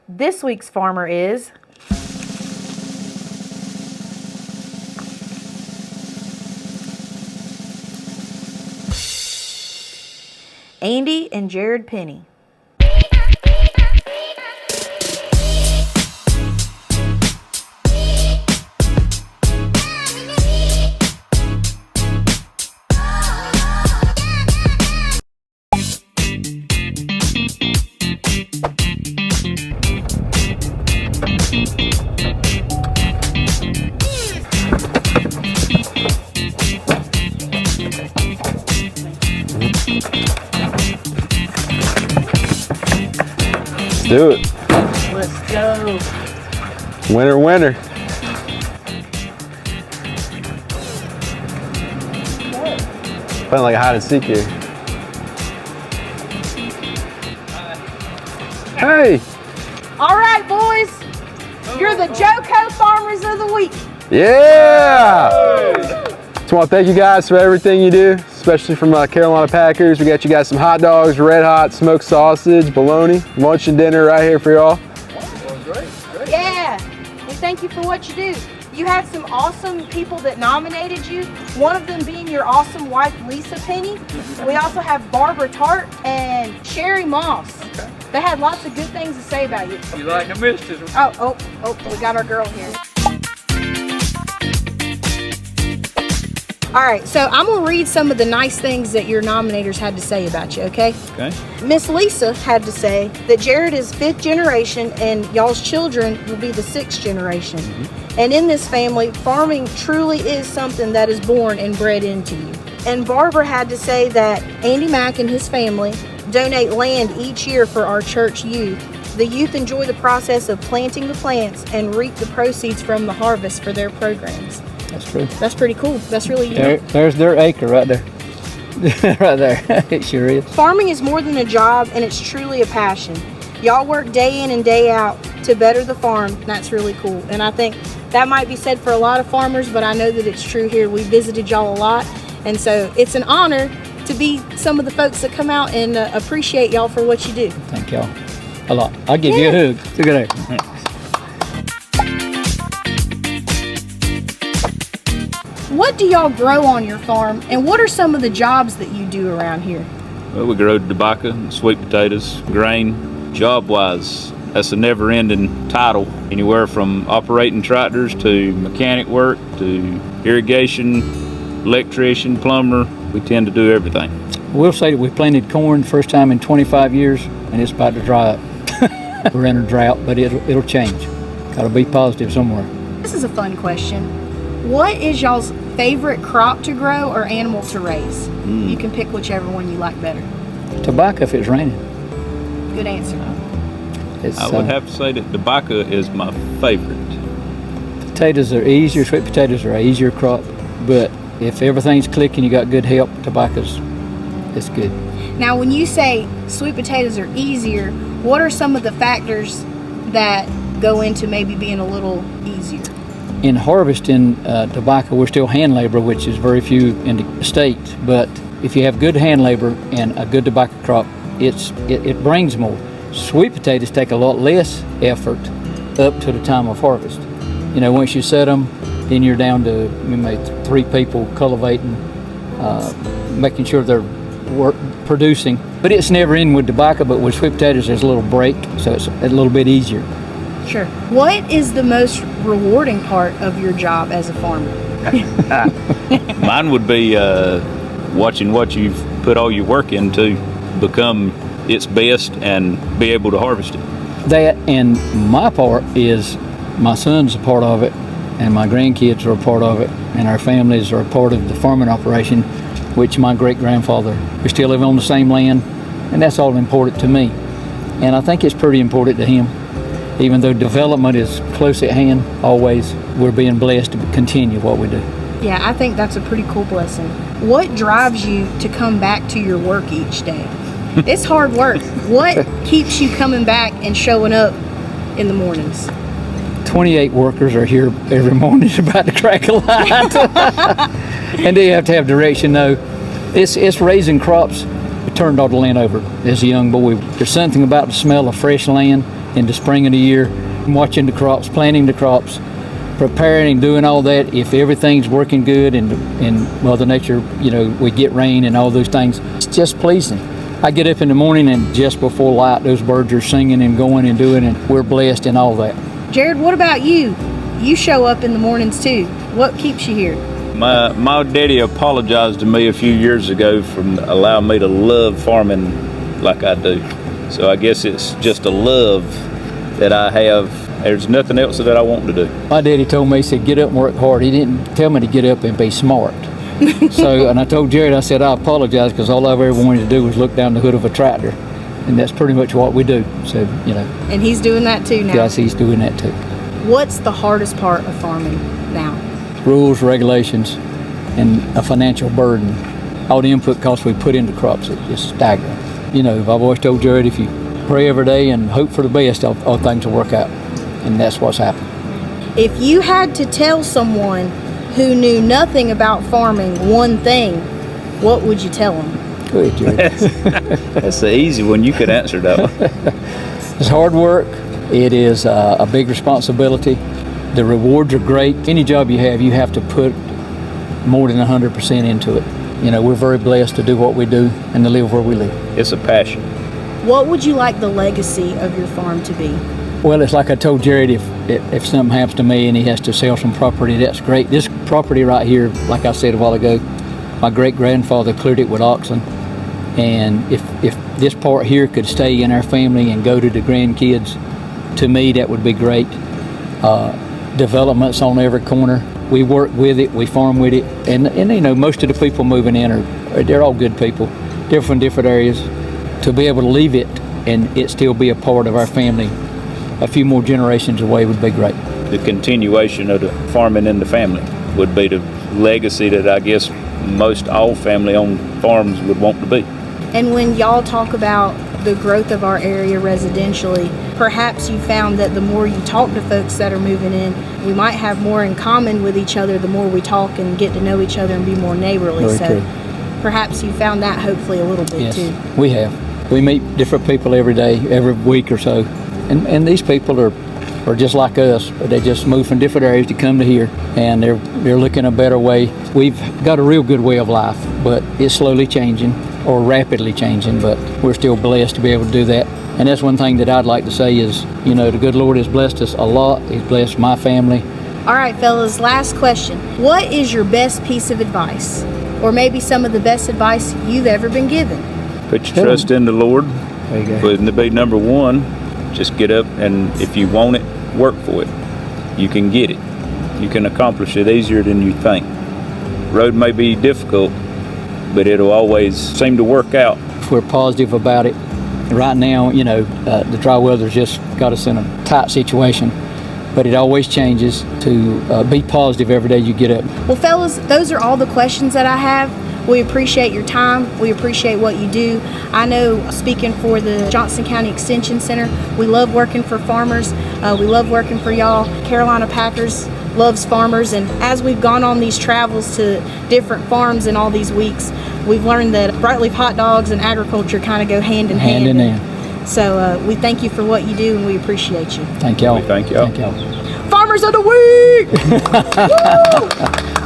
This week's farmer is Andy and Jared Penny. Do it. Let's go. Winner, winner. Playing like a hide and seek here. Hey. All right, boys. You're the JoCo Farmers of the Week. Yeah. Just want to thank you guys for everything you do, especially from Carolina Packers. We got you guys some hot dogs, red hot smoked sausage, bologna, lunch and dinner right here for y'all. Great. Yeah, and thank you for what you do. You had some awesome people that nominated you, one of them being your awesome wife, Lisa Penny. We also have Barbara Tart and Sherry Moss. Okay. They had lots of good things to say about you. You like a mistress? Oh, we got our girl here. All right, so I'm gonna read some of the nice things that your nominators had to say about you, okay? Okay. Miss Lisa had to say that Jared is 5th generation and y'all's children will be the 6th generation. Mm-hmm. And in this family, farming truly is something that is born and bred into you. And Barbara had to say that Andy Mack and his family donate land each year for our church youth. The youth enjoy the process of planting the plants and reap the proceeds from the harvest for their programs. That's true. That's pretty cool. That's really unique. There's their acre right there. Right there. It sure is. Farming is more than a job, and it's truly a passion. Y'all work day in and day out to better the farm. That's really cool. And I think that might be said for a lot of farmers, but I know that it's true here. We visited y'all a lot, and so it's an honor to be some of the folks that come out and appreciate y'all for what you do. Thank y'all a lot. I'll give you a hug. Look at that. What do y'all grow on your farm, and what are some of the jobs that you do around here? Well, we grow tobacco and sweet potatoes, grain. Job-wise, that's a never-ending title. Anywhere from operating tractors to mechanic work to irrigation, electrician, plumber. We tend to do everything. We'll say that we planted corn the first time in 25 years, and it's about to dry up. We're in a drought, but it'll change. Got to be positive somewhere. This is a fun question. What is y'all's favorite crop to grow or animal to raise? You can pick whichever one you like better. Tobacco if it's raining. Good answer. I would have to say that tobacco is my favorite. Potatoes are easier, sweet potatoes are an easier crop, but if everything's clicking, you got good help, tobacco's, it's good. Now, when you say sweet potatoes are easier, what are some of the factors that go into maybe being a little easier? In harvesting tobacco, we're still hand labor, which is very few in the state, but if you have good hand labor and a good tobacco crop, it brings more. Sweet potatoes take a lot less effort up to the time of harvest. You know, once you set them, then you're down to maybe 3 people cultivating, making sure they're producing. But it's never in with tobacco, but with sweet potatoes there's a little break, so it's a little bit easier. Sure. What is the most rewarding part of your job as a farmer? Mine would be watching what you've put all your work into become its best and be able to harvest it. That, and my part is my son's a part of it, and my grandkids are a part of it, and our families are a part of the farming operation, which my great-grandfather, we still live on the same land, and that's all important to me. And I think it's pretty important to him. Even though development is close at hand, always, we're being blessed to continue what we do. Yeah, I think that's a pretty cool blessing. What drives you to come back to your work each day? It's hard work. What keeps you coming back and showing up in the mornings? 28 workers are here every morning about to crack a light. And they have to have direction. No, it's raising crops. We turned all the land over as a young boy. There's something about the smell of fresh land in the spring of the year, watching the crops, planting the crops, preparing, doing all that. If everything's working good and Mother Nature, we get rain and all those things, it's just pleasing. I get up in the morning and just before light, those birds are singing and going and doing, and we're blessed in all that. Jared, what about you? You show up in the mornings too. What keeps you here? My daddy apologized to me a few years ago for allowing me to love farming like I do. So I guess it's just a love that I have. There's nothing else that I want to do. My daddy told me, he said, get up and work hard. He didn't tell me to get up and be smart. And I told Jared, I said, I apologize because all I ever wanted to do was look down the hood of a tractor. And that's pretty much what we do. So, And he's doing that too now. Yes, he's doing that too. What's the hardest part of farming now? Rules, regulations, and a financial burden. All the input costs we put into crops is just staggering. I've always told Jared, if you pray every day and hope for the best, all things will work out. And that's what's happened. If you had to tell someone who knew nothing about farming one thing, what would you tell them? Go ahead, Jared. That's the easy one. You could answer that one. It's hard work. It is a big responsibility. The rewards are great. Any job you have to put more than 100% into it. We're very blessed to do what we do and to live where we live. It's a passion. What would you like the legacy of your farm to be? Well, it's like I told Jared, if something happens to me and he has to sell some property, that's great. This property right here, like I said a while ago, my great-grandfather cleared it with oxen. And if this part here could stay in our family and go to the grandkids, to me, that would be great. Developments on every corner. We work with it, we farm with it, and most of the people moving in they're all good people. They're from different areas. To be able to leave it and it still be a part of our family, a few more generations away would be great. The continuation of the farming in the family would be the legacy that I guess most all family-owned farms would want to be. And when y'all talk about the growth of our area residentially, perhaps you found that the more you talk to folks that are moving in, we might have more in common with each other the more we talk and get to know each other and be more neighborly. Very true. Perhaps you found that hopefully a little bit Yes, too. we have. We meet different people every day, every week or so. And these people are just like us, but they just move from different areas to come to here, and they're looking a better way. We've got a real good way of life, but it's slowly changing, or rapidly changing, but we're still blessed to be able to do that. And that's one thing that I'd like to say is, the good Lord has blessed us a lot. He's blessed my family. All right, fellas, last question. What is your best piece of advice? Or maybe some of the best advice you've ever been given? Put your trust in the Lord. There you go. Wouldn't it be number one? Just get up, and if you want it, work for it. You can get it. You can accomplish it easier than you think. Road may be difficult, but it'll always seem to work out. If we're positive about it. Right now, the dry weather's just got us in a tight situation, but it always changes. To be positive every day you get up. Well, fellas, those are all the questions that I have. We appreciate your time. We appreciate what you do. I know, speaking for the Johnson County Extension Center, we love working for farmers. We love working for y'all. Carolina Packers loves farmers, and as we've gone on these travels to different farms in all these weeks, we've learned that Brightleaf hot dogs and agriculture kind of go hand in hand. Hand in hand. So we thank you for what you do, and we appreciate you. Thank y'all. Thank y'all. Thank y'all. Farmers of the Week! Woo!